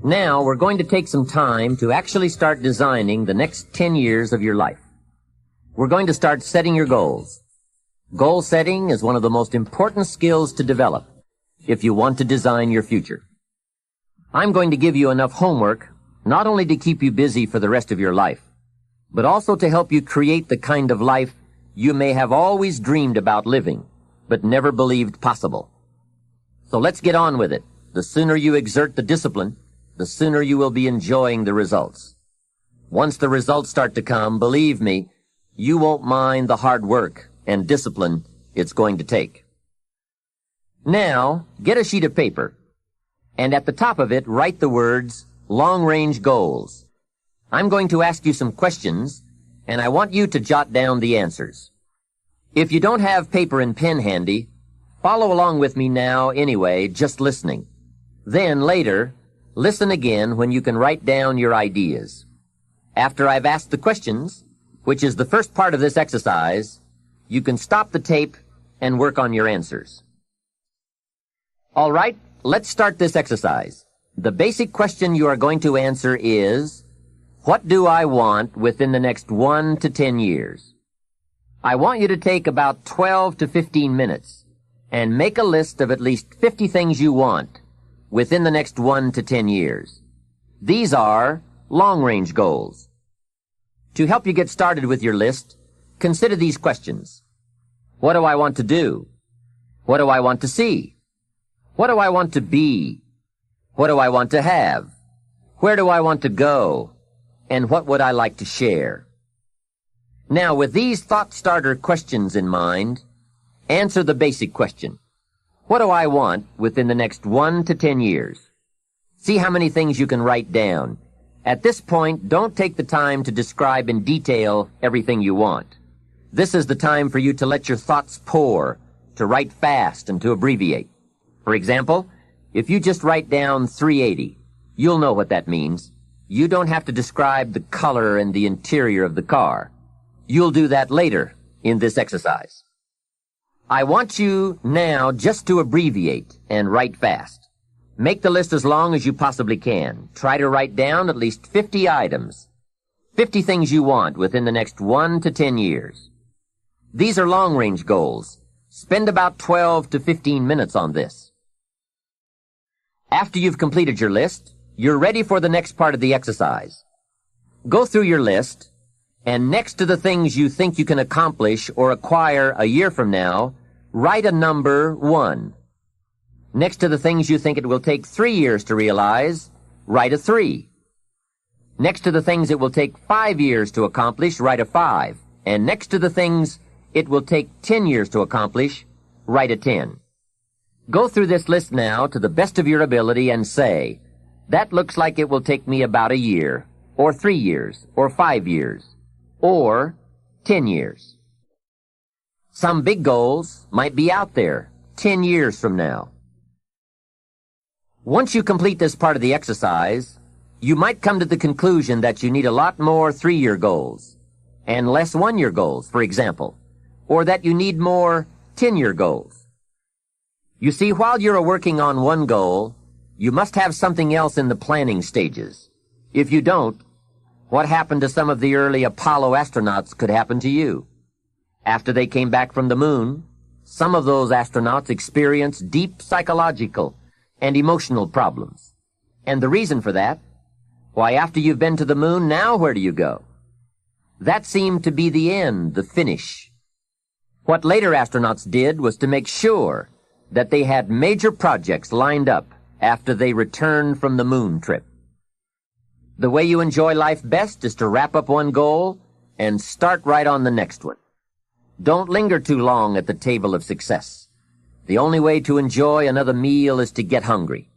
Now we're going to take some time to actually start designing the next 10 years of your life. We're going to start setting your goals. Goal setting is one of the most important skills to develop if you want to design your future. I'm going to give you enough homework not only to keep you busy for the rest of your life, but also to help you create the kind of life you may have always dreamed about living, but never believed possible. So let's get on with it. The sooner you exert the discipline, the sooner you will be enjoying the results. Once the results start to come, believe me, you won't mind the hard work and discipline it's going to take. Now, get a sheet of paper, and at the top of it, write the words, long-range goals. I'm going to ask you some questions, and I want you to jot down the answers. If you don't have paper and pen handy, follow along with me now anyway, just listening. Then, later, listen again when you can write down your ideas. After I've asked the questions, which is the first part of this exercise, you can stop the tape and work on your answers. All right, let's start this exercise. The basic question you are going to answer is, what do I want within the next 1 to 10 years? I want you to take about 12 to 15 minutes and make a list of at least 50 things you want within the next 1 to 10 years. These are long-range goals. To help you get started with your list, consider these questions. What do I want to do? What do I want to see? What do I want to be? What do I want to have? Where do I want to go? And what would I like to share? Now, with these thought-starter questions in mind, answer the basic question. What do I want within the next 1 to 10 years? See how many things you can write down. At this point, don't take the time to describe in detail everything you want. This is the time for you to let your thoughts pour, to write fast and to abbreviate. For example, if you just write down 380, you'll know what that means. You don't have to describe the color and the interior of the car. You'll do that later in this exercise. I want you now just to abbreviate and write fast. Make the list as long as you possibly can. Try to write down at least 50 items, 50 things you want within the next 1 to 10 years. These are long-range goals. Spend about 12 to 15 minutes on this. After you've completed your list, you're ready for the next part of the exercise. Go through your list, and next to the things you think you can accomplish or acquire a year from now, write a number 1. Next to the things you think it will take 3 years to realize, write a 3. Next to the things it will take 5 years to accomplish, write a 5. And next to the things it will take 10 years to accomplish, write a 10. Go through this list now to the best of your ability and say, that looks like it will take me about a year, or 3 years, or 5 years, or 10 years. Some big goals might be out there 10 years from now. Once you complete this part of the exercise, you might come to the conclusion that you need a lot more 3-year goals and less 1-year goals, for example, or that you need more 10-year goals. You see, while you're working on one goal, you must have something else in the planning stages. If you don't, what happened to some of the early Apollo astronauts could happen to you. After they came back from the moon, some of those astronauts experienced deep psychological and emotional problems. And the reason for that? Why, after you've been to the moon, now where do you go? That seemed to be the end, the finish. What later astronauts did was to make sure that they had major projects lined up after they returned from the moon trip. The way you enjoy life best is to wrap up one goal and start right on the next one. Don't linger too long at the table of success. The only way to enjoy another meal is to get hungry.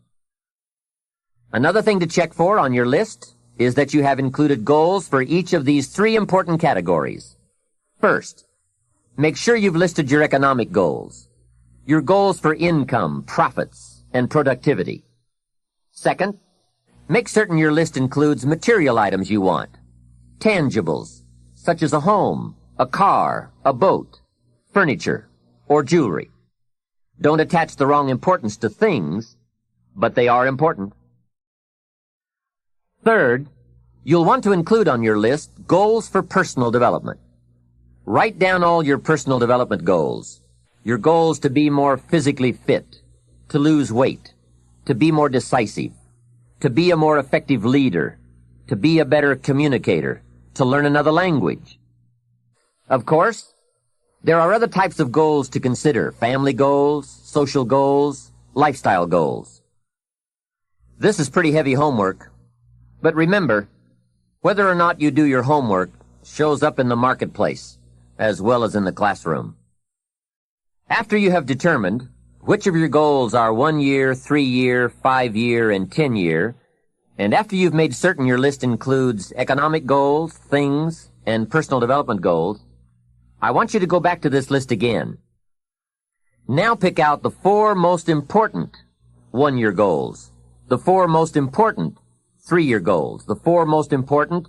Another thing to check for on your list is that you have included goals for each of these 3 important categories. First, make sure you've listed your economic goals, your goals for income, profits, and productivity. Second, make certain your list includes material items you want, tangibles, such as a home, a car, a boat, furniture, or jewelry. Don't attach the wrong importance to things, but they are important. Third, you'll want to include on your list goals for personal development. Write down all your personal development goals. Your goals to be more physically fit, to lose weight, to be more decisive, to be a more effective leader, to be a better communicator, to learn another language. Of course, there are other types of goals to consider: family goals, social goals, lifestyle goals. This is pretty heavy homework, but remember, whether or not you do your homework shows up in the marketplace as well as in the classroom. After you have determined which of your goals are 1 year, 3 year, 5 year, and 10 year, and after you've made certain your list includes economic goals, things, and personal development goals, I want you to go back to this list again. Now pick out the 4 most important 1-year goals, the 4 most important 3-year goals, the 4 most important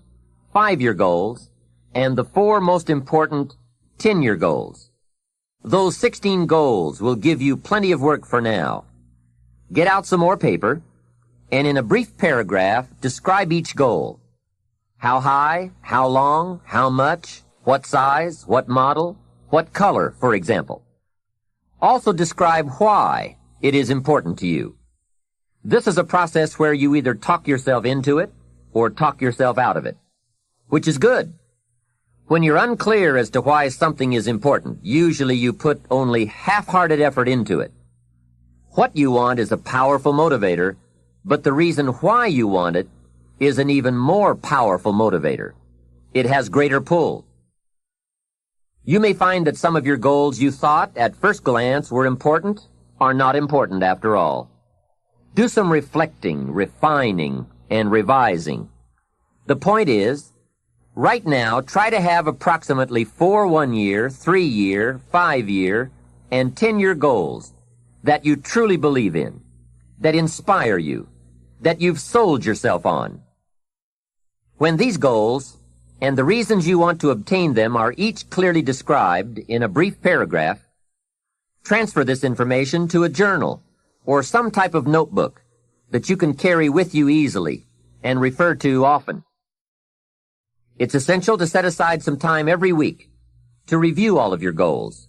5-year goals, and the 4 most important 10-year goals. Those 16 goals will give you plenty of work for now. Get out some more paper, and in a brief paragraph, describe each goal. How high, how long, how much, what size, what model, what color, for example. Also describe why it is important to you. This is a process where you either talk yourself into it or talk yourself out of it, which is good. When you're unclear as to why something is important, usually you put only half-hearted effort into it. What you want is a powerful motivator, but the reason why you want it is an even more powerful motivator. It has greater pull. You may find that some of your goals you thought at first glance were important are not important after all. Do some reflecting, refining, and revising. The point is, right now, try to have approximately 4 1-year, 3-year, 5-year, and 10-year goals that you truly believe in, that inspire you, that you've sold yourself on. When these goals and the reasons you want to obtain them are each clearly described in a brief paragraph, transfer this information to a journal or some type of notebook that you can carry with you easily and refer to often. It's essential to set aside some time every week to review all of your goals,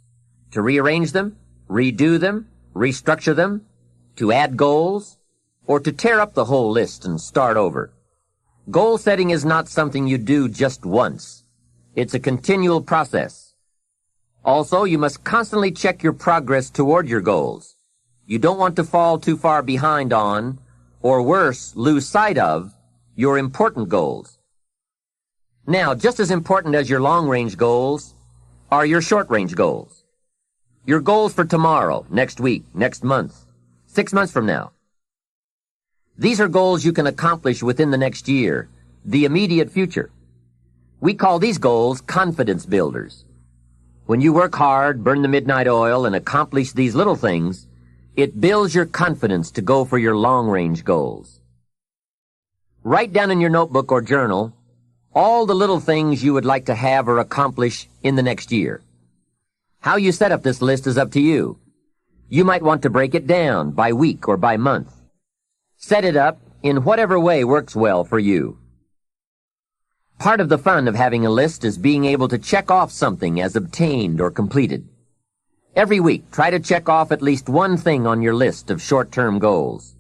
to rearrange them, redo them, restructure them, to add goals, or to tear up the whole list and start over. Goal setting is not something you do just once. It's a continual process. Also, you must constantly check your progress toward your goals. You don't want to fall too far behind on, or worse, lose sight of, your important goals. Now, just as important as your long-range goals are your short-range goals. Your goals for tomorrow, next week, next month, 6 months from now. These are goals you can accomplish within the next year, the immediate future. We call these goals confidence builders. When you work hard, burn the midnight oil, and accomplish these little things, it builds your confidence to go for your long-range goals. Write down in your notebook or journal all the little things you would like to have or accomplish in the next year. How you set up this list is up to you. You might want to break it down by week or by month. Set it up in whatever way works well for you. Part of the fun of having a list is being able to check off something as obtained or completed. Every week, try to check off at least one thing on your list of short-term goals.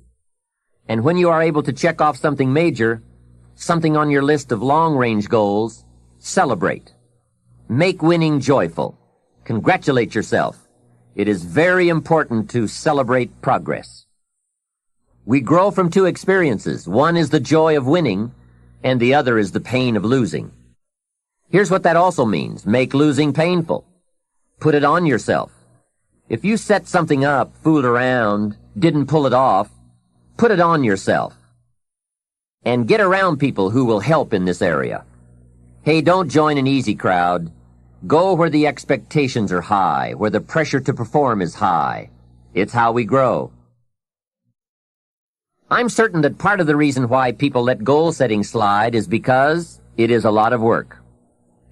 And when you are able to check off something major, something on your list of long-range goals, celebrate. Make winning joyful. Congratulate yourself. It is very important to celebrate progress. We grow from 2 experiences. One is the joy of winning, and the other is the pain of losing. Here's what that also means. Make losing painful. Put it on yourself. If you set something up, fooled around, didn't pull it off, put it on yourself. And get around people who will help in this area. Hey, don't join an easy crowd. Go where the expectations are high, where the pressure to perform is high. It's how we grow. I'm certain that part of the reason why people let goal setting slide is because it is a lot of work.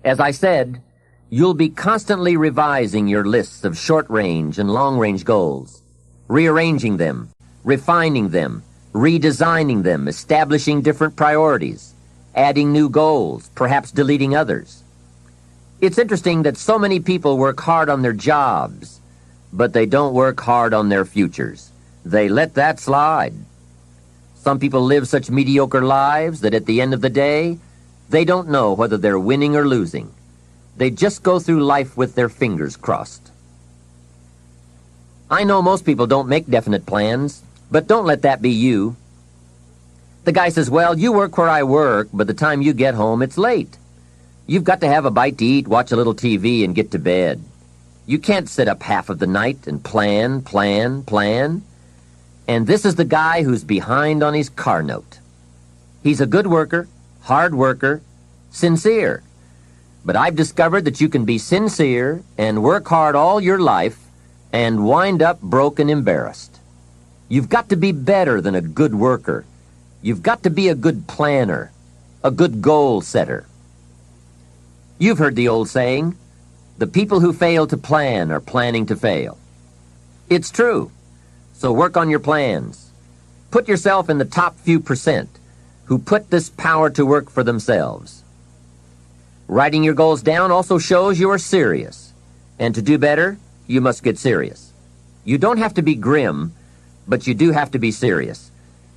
As I said, you'll be constantly revising your lists of short-range and long-range goals, rearranging them, refining them, redesigning them, establishing different priorities, adding new goals, perhaps deleting others. It's interesting that so many people work hard on their jobs, but they don't work hard on their futures. They let that slide. Some people live such mediocre lives that at the end of the day, they don't know whether they're winning or losing. They just go through life with their fingers crossed. I know most people don't make definite plans, but don't let that be you. The guy says, well, you work where I work, but the time you get home, it's late. You've got to have a bite to eat, watch a little TV, and get to bed. You can't sit up half of the night and plan. And this is the guy who's behind on his car note. He's a good worker, hard worker, sincere. But I've discovered that you can be sincere and work hard all your life and wind up broke and embarrassed. You've got to be better than a good worker. You've got to be a good planner, a good goal setter. You've heard the old saying, the people who fail to plan are planning to fail. It's true. So work on your plans. Put yourself in the top few percent who put this power to work for themselves. Writing your goals down also shows you are serious. And to do better, you must get serious. You don't have to be grim, but you do have to be serious.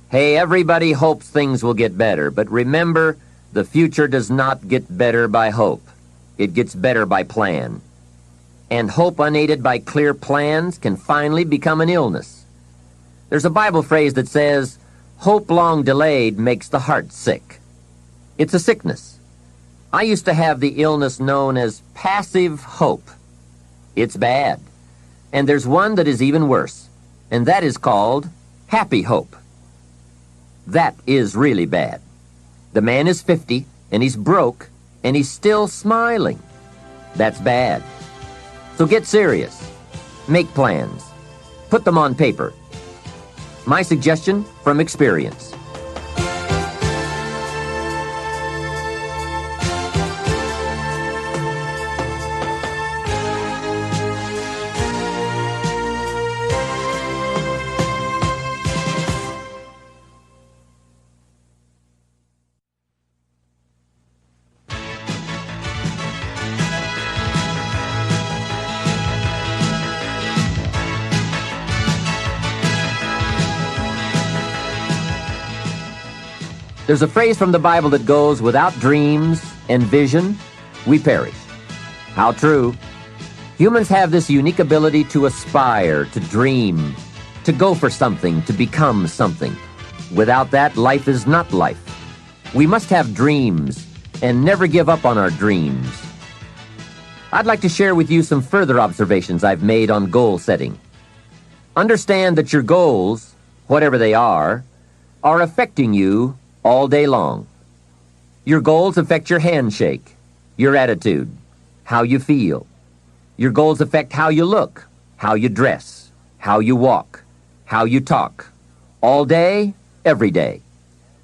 Hey, everybody hopes things will get better, but remember, the future does not get better by hope. It gets better by plan. And hope unaided by clear plans can finally become an illness. There's a Bible phrase that says, hope long delayed makes the heart sick. It's a sickness. I used to have the illness known as passive hope. It's bad. And there's one that is even worse, and that is called happy hope. That is really bad. The man is 50, and he's broke, and he's still smiling. That's bad. So get serious. Make plans. Put them on paper. My suggestion from experience. There's a phrase from the Bible that goes, without dreams and vision, we perish. How true. Humans have this unique ability to aspire, to dream, to go for something, to become something. Without that, life is not life. We must have dreams and never give up on our dreams. I'd like to share with you some further observations I've made on goal setting. Understand that your goals, whatever they are affecting you all day long. Your goals affect your handshake, your attitude, how you feel. Your goals affect how you look, how you dress, how you walk, how you talk, all day, every day.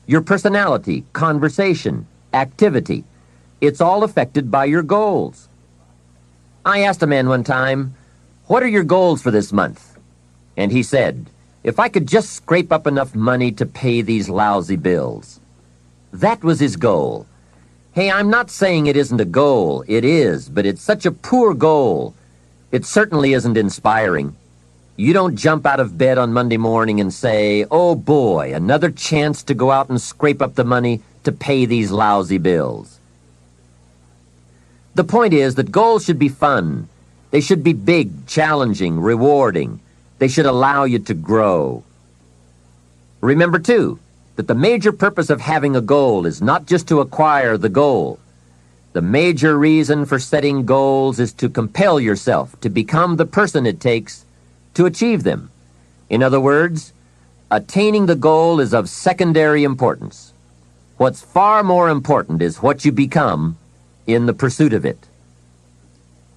Your personality, conversation, activity, it's all affected by your goals. I asked a man one time, what are your goals for this month? And he said, if I could just scrape up enough money to pay these lousy bills. That was his goal. Hey, I'm not saying it isn't a goal. It is, but it's such a poor goal. It certainly isn't inspiring. You don't jump out of bed on Monday morning and say, oh boy, another chance to go out and scrape up the money to pay these lousy bills. The point is that goals should be fun. They should be big, challenging, rewarding. They should allow you to grow. Remember, too, that the major purpose of having a goal is not just to acquire the goal. The major reason for setting goals is to compel yourself to become the person it takes to achieve them. In other words, attaining the goal is of secondary importance. What's far more important is what you become in the pursuit of it.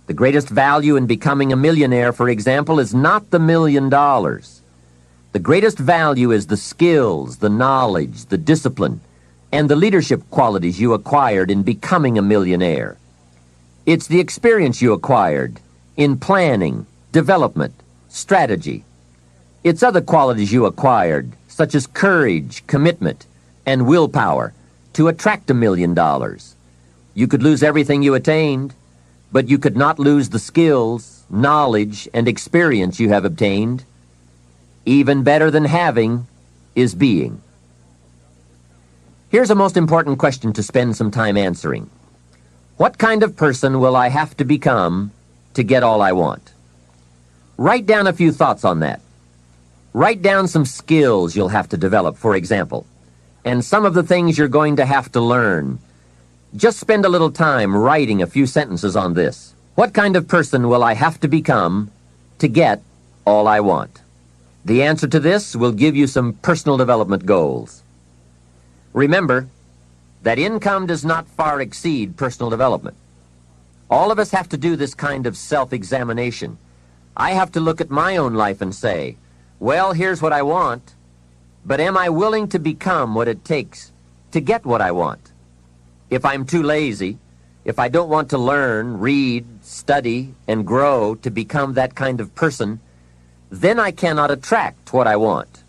The greatest value in becoming a millionaire, for example, is not the $1 million. The greatest value is the skills, the knowledge, the discipline, and the leadership qualities you acquired in becoming a millionaire. It's the experience you acquired in planning, development, strategy. It's other qualities you acquired, such as courage, commitment, and willpower, to attract $1 million. You could lose everything you attained, but you could not lose the skills, knowledge, and experience you have obtained. Even better than having is being. Here's a most important question to spend some time answering. What kind of person will I have to become to get all I want? Write down a few thoughts on that. Write down some skills you'll have to develop, for example, and some of the things you're going to have to learn. Just spend a little time writing a few sentences on this. What kind of person will I have to become to get all I want? The answer to this will give you some personal development goals. Remember that income does not far exceed personal development. All of us have to do this kind of self-examination. I have to look at my own life and say, well, here's what I want, but am I willing to become what it takes to get what I want? If I'm too lazy, if I don't want to learn, read, study, and grow to become that kind of person, then I cannot attract what I want.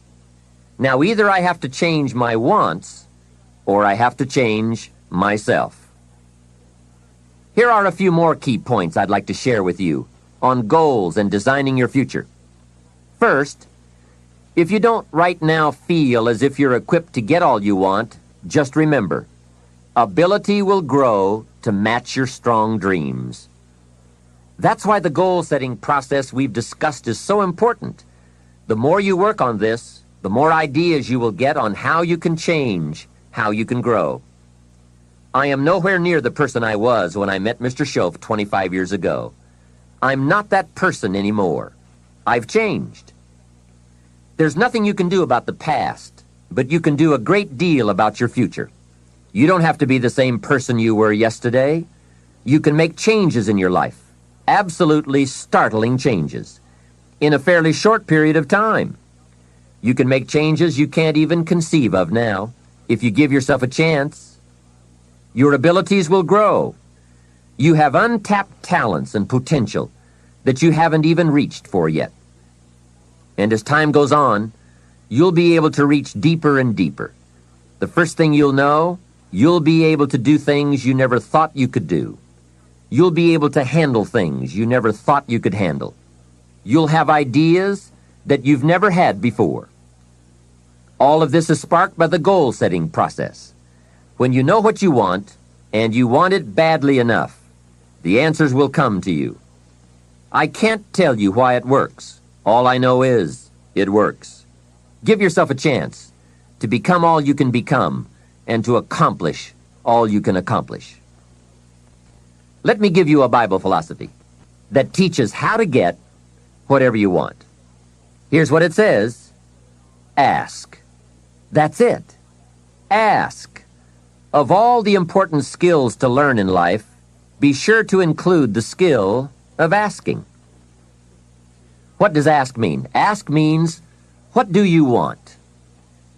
Now, either I have to change my wants, or I have to change myself. Here are a few more key points I'd like to share with you on goals and designing your future. First, if you don't right now feel as if you're equipped to get all you want, just remember, ability will grow to match your strong dreams. That's why the goal-setting process we've discussed is so important. The more you work on this, the more ideas you will get on how you can change, how you can grow. I am nowhere near the person I was when I met Mr. Schoaf 25 years ago. I'm not that person anymore. I've changed. There's nothing you can do about the past, but you can do a great deal about your future. You don't have to be the same person you were yesterday. You can make changes in your life, absolutely startling changes, in a fairly short period of time. You can make changes you can't even conceive of now, if you give yourself a chance. Your abilities will grow. You have untapped talents and potential that you haven't even reached for yet. And as time goes on, you'll be able to reach deeper and deeper. The first thing you'll know, you'll be able to do things you never thought you could do. You'll be able to handle things you never thought you could handle. You'll have ideas that you've never had before. All of this is sparked by the goal-setting process. When you know what you want, and you want it badly enough, the answers will come to you. I can't tell you why it works. All I know is, it works. Give yourself a chance to become all you can become and to accomplish all you can accomplish. Let me give you a Bible philosophy that teaches how to get whatever you want. Here's what it says. Ask. That's it. Ask. Of all the important skills to learn in life, be sure to include the skill of asking. What does ask mean? Ask means, what do you want?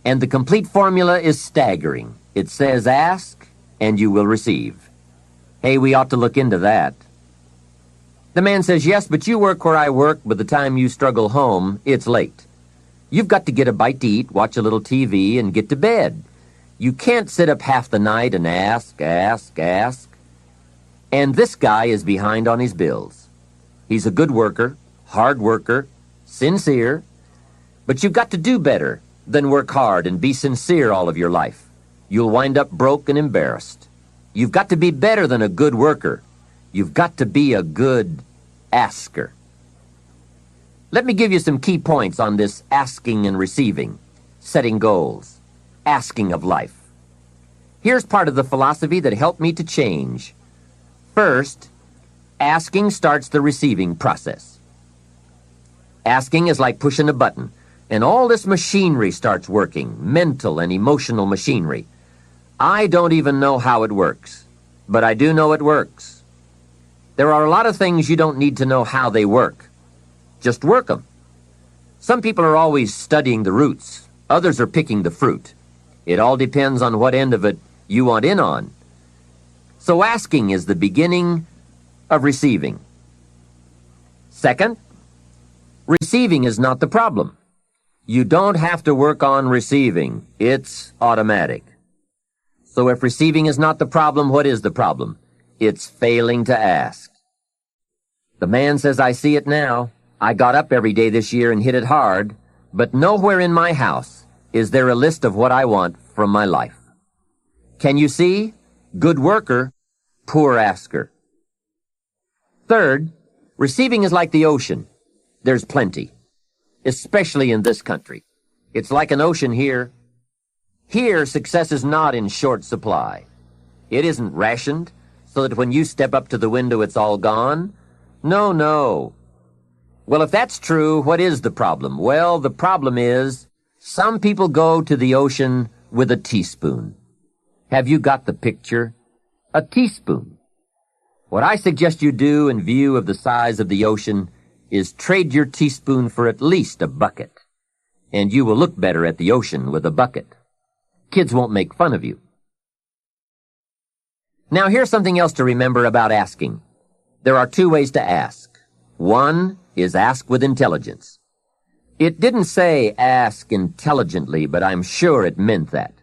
And the complete formula is staggering. It says ask, and you will receive. Hey, we ought to look into that. The man says, yes, but you work where I work. By the time you struggle home, it's late. You've got to get a bite to eat, watch a little TV, and get to bed. You can't sit up half the night and ask. And this guy is behind on his bills. He's a good worker, hard worker, sincere, but you've got to do better than work hard and be sincere all of your life. You'll wind up broke and embarrassed. You've got to be better than a good worker. You've got to be a good asker. Let me give you some key points on this asking and receiving, setting goals, asking of life. Here's part of the philosophy that helped me to change. First, asking starts the receiving process. Asking is like pushing a button, and all this machinery starts working, mental and emotional machinery. I don't even know how it works, but I do know it works. There are a lot of things you don't need to know how they work. Just work them. Some people are always studying the roots. Others are picking the fruit. It all depends on what end of it you want in on. So asking is the beginning of receiving. Second, receiving is not the problem. You don't have to work on receiving. It's automatic. So if receiving is not the problem, what is the problem? It's failing to ask. The man says, I see it now. I got up every day this year and hit it hard, but nowhere in my house is there a list of what I want from my life. Can you see? Good worker, poor asker. Third, receiving is like the ocean. There's plenty, especially in this country. It's like an ocean here. Here, success is not in short supply. It isn't rationed so that when you step up to the window, it's all gone. No, no. Well, if that's true, what is the problem? Well, the problem is some people go to the ocean with a teaspoon. Have you got the picture? A teaspoon. What I suggest you do in view of the size of the ocean is trade your teaspoon for at least a bucket, and you will look better at the ocean with a bucket. Kids won't make fun of you. Now, here's something else to remember about asking. There are two ways to ask. One is ask with intelligence. It didn't say ask intelligently, but I'm sure it meant that.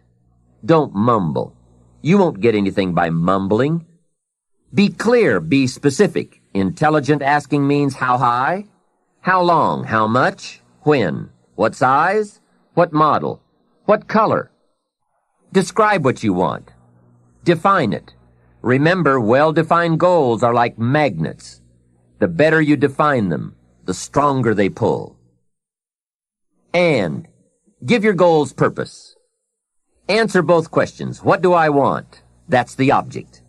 Don't mumble. You won't get anything by mumbling. Be clear, be specific. Intelligent asking means how high, how long, how much, when, what size, what model, what color. Describe what you want. Define it. Remember, well-defined goals are like magnets. The better you define them, the stronger they pull. And give your goals purpose. Answer both questions. What do I want? That's the object.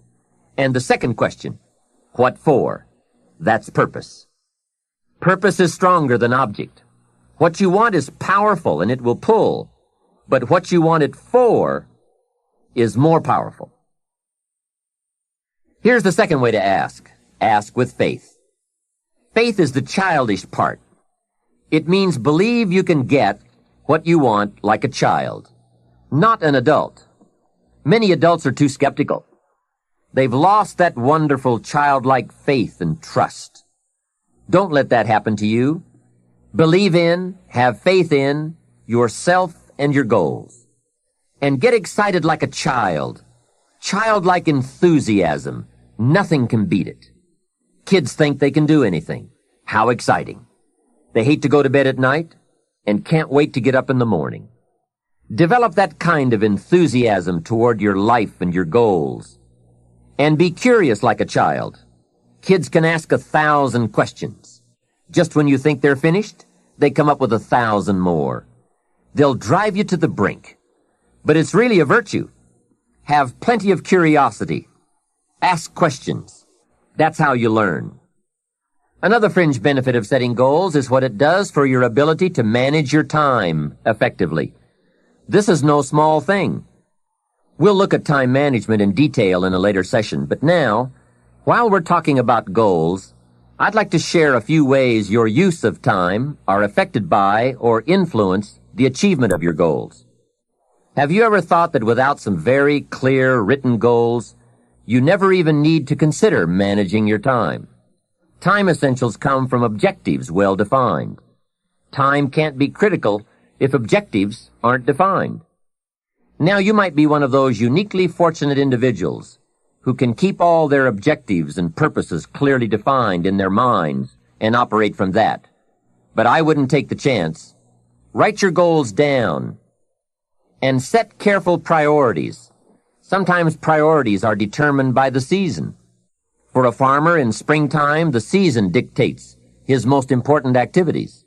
And the second question, what for? That's purpose. Purpose is stronger than object. What you want is powerful and it will pull, but what you want it for is more powerful. Here's the second way to ask. Ask with faith. Faith is the childish part. It means believe you can get what you want like a child, not an adult. Many adults are too skeptical. They've lost that wonderful childlike faith and trust. Don't let that happen to you. Believe in, have faith in yourself and your goals. And get excited like a child. Childlike enthusiasm. Nothing can beat it. Kids think they can do anything. How exciting. They hate to go to bed at night and can't wait to get up in the morning. Develop that kind of enthusiasm toward your life and your goals. And be curious like a child. Kids can ask 1,000 questions. Just when you think they're finished, they come up with 1,000 more. They'll drive you to the brink. But it's really a virtue. Have plenty of curiosity. Ask questions. That's how you learn. Another fringe benefit of setting goals is what it does for your ability to manage your time effectively. This is no small thing. We'll look at time management in detail in a later session, but now, while we're talking about goals, I'd like to share a few ways your use of time are affected by or influence the achievement of your goals. Have you ever thought that without some very clear written goals, you never even need to consider managing your time? Time essentials come from objectives well defined. Time can't be critical if objectives aren't defined. Now you might be one of those uniquely fortunate individuals who can keep all their objectives and purposes clearly defined in their minds and operate from that. But I wouldn't take the chance. Write your goals down and set careful priorities. Sometimes priorities are determined by the season. For a farmer in springtime, the season dictates his most important activities.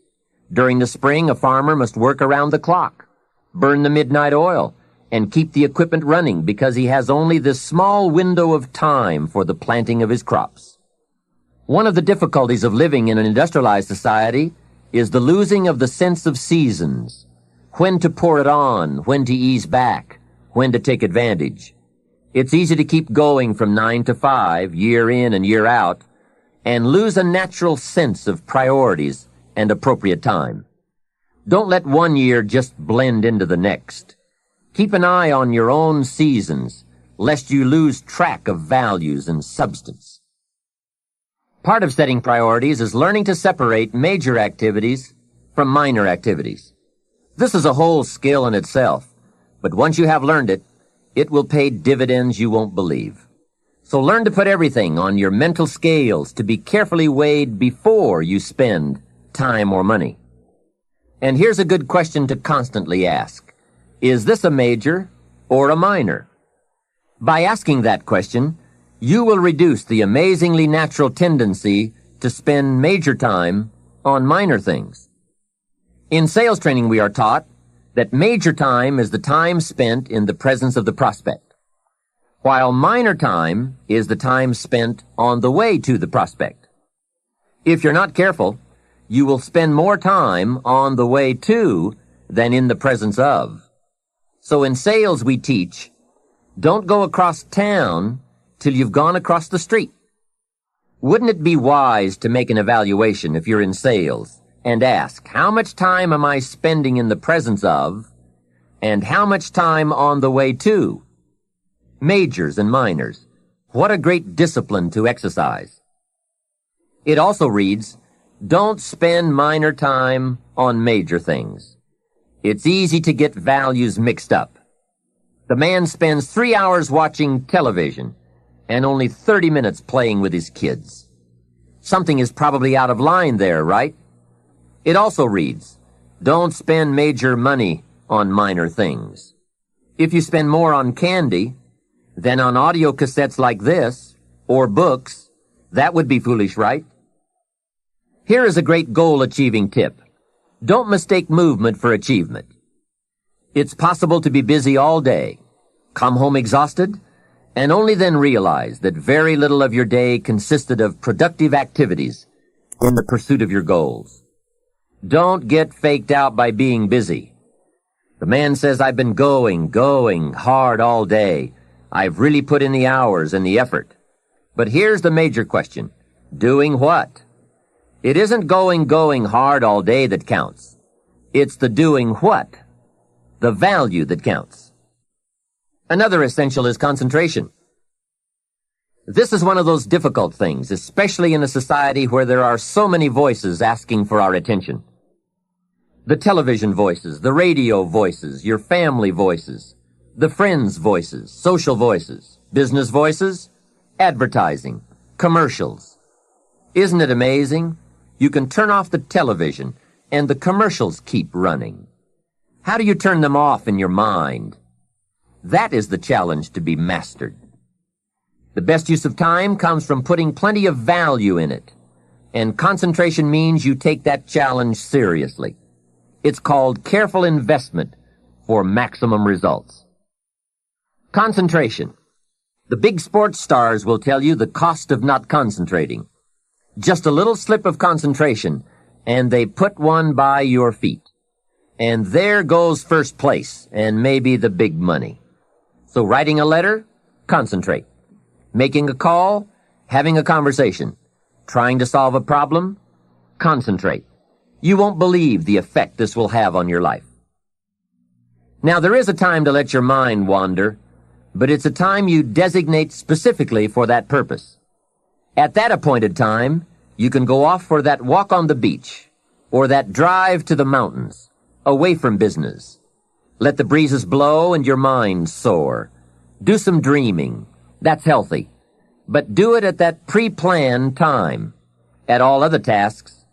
During the spring, a farmer must work around the clock, burn the midnight oil, and keep the equipment running because he has only this small window of time for the planting of his crops. One of the difficulties of living in an industrialized society is the losing of the sense of seasons. When to pour it on, when to ease back, when to take advantage. It's easy to keep going from 9 to 5, year in and year out, and lose a natural sense of priorities and appropriate time. Don't let one year just blend into the next. Keep an eye on your own seasons, lest you lose track of values and substance. Part of setting priorities is learning to separate major activities from minor activities. This is a whole skill in itself, but once you have learned it, it will pay dividends you won't believe. So learn to put everything on your mental scales to be carefully weighed before you spend time or money. And here's a good question to constantly ask. Is this a major or a minor? By asking that question, you will reduce the amazingly natural tendency to spend major time on minor things. In sales training, we are taught that major time is the time spent in the presence of the prospect, while minor time is the time spent on the way to the prospect. If you're not careful, you will spend more time on the way to than in the presence of. So in sales we teach, don't go across town till you've gone across the street. Wouldn't it be wise to make an evaluation if you're in sales and ask, how much time am I spending in the presence of, and how much time on the way to? Majors and minors. What a great discipline to exercise. It also reads, don't spend minor time on major things. It's easy to get values mixed up. The man spends 3 hours watching television and only 30 minutes playing with his kids. Something is probably out of line there, right? It also reads, don't spend major money on minor things. If you spend more on candy than on audio cassettes like this, or books, that would be foolish, right? Here is a great goal-achieving tip. Don't mistake movement for achievement. It's possible to be busy all day, come home exhausted, and only then realize that very little of your day consisted of productive activities in the pursuit of your goals. Don't get faked out by being busy. The man says, I've been going hard all day. I've really put in the hours and the effort. But here's the major question. Doing what? It isn't going hard all day that counts. It's the doing what, the value that counts. Another essential is concentration. This is one of those difficult things, especially in a society where there are so many voices asking for our attention. The television voices, the radio voices, your family voices, the friends' voices, social voices, business voices, advertising, commercials. Isn't it amazing? You can turn off the television and the commercials keep running. How do you turn them off in your mind? That is the challenge to be mastered. The best use of time comes from putting plenty of value in it, and concentration means you take that challenge seriously. It's called careful investment for maximum results. Concentration. The big sports stars will tell you the cost of not concentrating. Just a little slip of concentration, and they put one by your feet. And there goes first place, and maybe the big money. So writing a letter, concentrate. Making a call, having a conversation. Trying to solve a problem, concentrate. You won't believe the effect this will have on your life. Now, there is a time to let your mind wander, but it's a time you designate specifically for that purpose. At that appointed time, you can go off for that walk on the beach, or that drive to the mountains, away from business. Let the breezes blow and your mind soar. Do some dreaming. That's healthy. But do it at that pre-planned time. At all other tasks,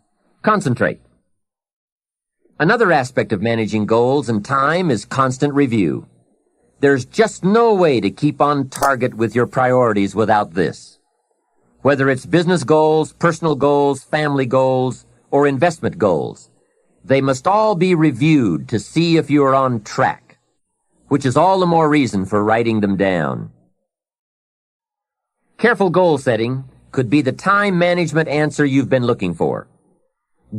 concentrate. Another aspect of managing goals and time is constant review. There's just no way to keep on target with your priorities without this. Whether it's business goals, personal goals, family goals, or investment goals, they must all be reviewed to see if you are on track, which is all the more reason for writing them down. Careful goal setting could be the time management answer you've been looking for.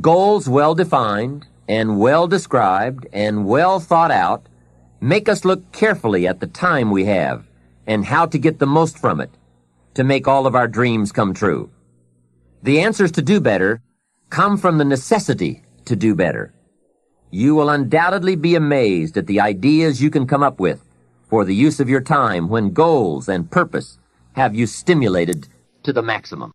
Goals well defined and well described and well thought out make us look carefully at the time we have and how to get the most from it to make all of our dreams come true. The answers to do better come from the necessity to do better. You will undoubtedly be amazed at the ideas you can come up with for the use of your time when goals and purpose have you stimulated to the maximum.